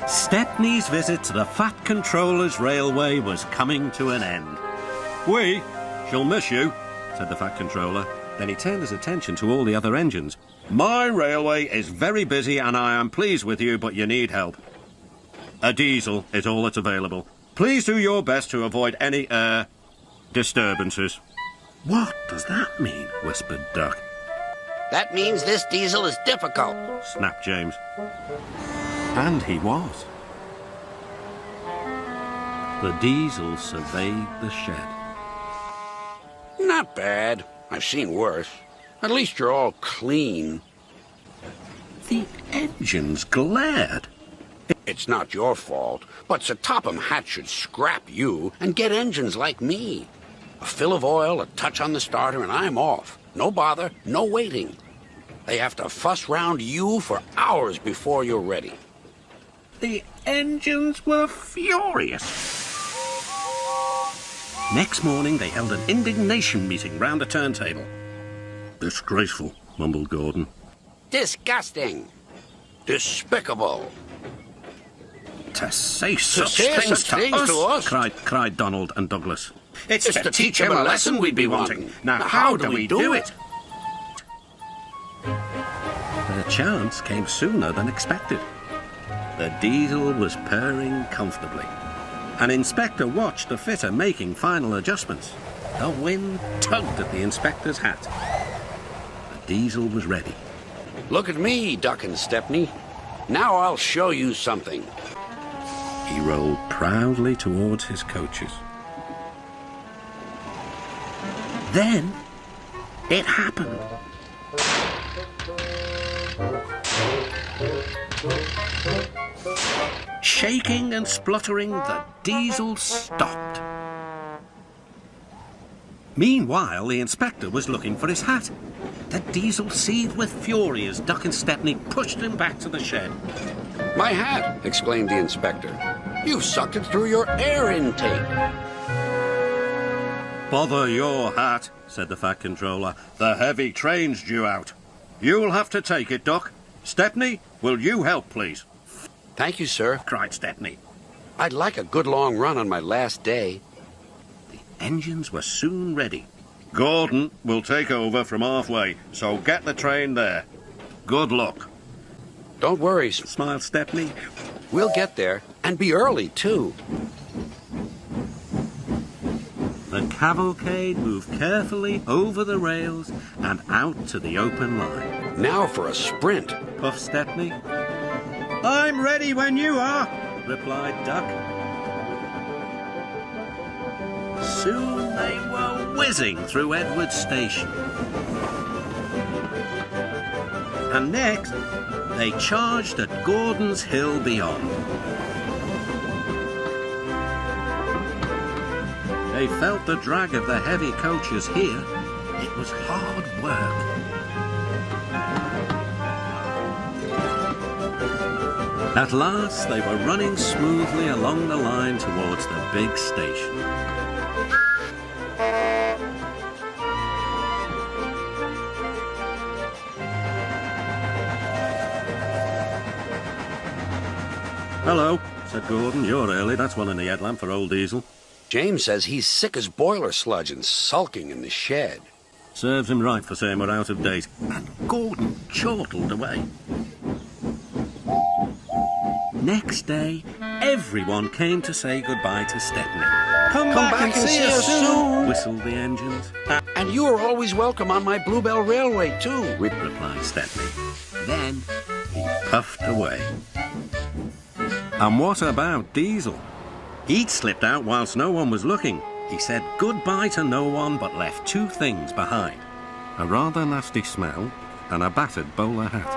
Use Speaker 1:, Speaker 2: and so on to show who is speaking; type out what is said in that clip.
Speaker 1: Stepney's visit to the Fat Controller's Railway was coming to an end. "We shall miss you," said the Fat Controller. Then he turned his attention to all the other engines. "My railway is very busy and I am pleased with you, but you need help. A diesel is all that's available. Please do your best to avoid any, disturbances." "What does that mean?" whispered Duck.
Speaker 2: That means this diesel is difficult,
Speaker 1: snapped James. And he was. The diesel surveyed the shed.
Speaker 2: Not bad. I've seen worse. At least you're all clean.
Speaker 1: The engines glared.
Speaker 2: It's not your fault, but Sir Topham Hatt should scrap you and get engines like me. A fill of oil, a touch on the starter, and I'm off. No bother, no waiting. They have to fuss round you for hours before you're ready.
Speaker 1: The engines were furious. Next morning, they held an indignation meeting round the turntable. "Disgraceful," mumbled Gordon.
Speaker 2: Disgusting. Despicable.
Speaker 1: To say such things to us, cried Donald and Douglas. It's to teach him a lesson we'd be wanting. Now, how do we do it? The chance came sooner than expected. The diesel was purring comfortably. An inspector watched the fitter making final adjustments. The wind tugged at the inspector's hat. The diesel was ready.
Speaker 2: Look at me, Duck and Stepney. Now I'll show you something.
Speaker 1: He rolled proudly towards his coaches. Then it happened. Shaking and spluttering, the diesel stopped. Meanwhile, the inspector was looking for his hat. The diesel seethed with fury as Duck and Stepney pushed him back to the shed.
Speaker 2: "My hat!" exclaimed the inspector. "You've sucked it through your air intake."
Speaker 1: "Bother your hat," said the Fat Controller. "The heavy train's due out. You'll have to take it, Duck. Stepney, will you help, please?"
Speaker 2: "Thank you, sir,"
Speaker 1: cried Stepney.
Speaker 2: "I'd like a good long run on my last day."
Speaker 1: The engines were soon ready. "Gordon will take over from halfway, so get the train there. Good luck."
Speaker 2: "Don't worry,"
Speaker 1: smiled Stepney.
Speaker 2: "We'll get there, and be early, too."
Speaker 1: The cavalcade moved carefully over the rails and out to the open line.
Speaker 2: "Now for a sprint,"
Speaker 1: puffed Stepney. "I'm ready when you are," replied Duck. Soon they were whizzing through Edward Station. And next, they charged at Gordon's Hill beyond. They felt the drag of the heavy coaches here. It was hard work. At last, they were running smoothly along the line towards the big station. "Hello," said Gordon. "You're early. That's one in the headlamp for old Diesel."
Speaker 2: "James says he's sick as boiler sludge and sulking in the shed."
Speaker 1: "Serves him right for saying we're out of date." And Gordon chortled away. Next day, everyone came to say goodbye to Stepney. Come back and see us soon, whistled the engines.
Speaker 2: "And you are always welcome on my Bluebell Railway, too,"
Speaker 1: replied Stepney. Then he puffed away. And what about Diesel? He'd slipped out whilst no one was looking. He said goodbye to no one but left two things behind: a rather nasty smell and a battered bowler hat.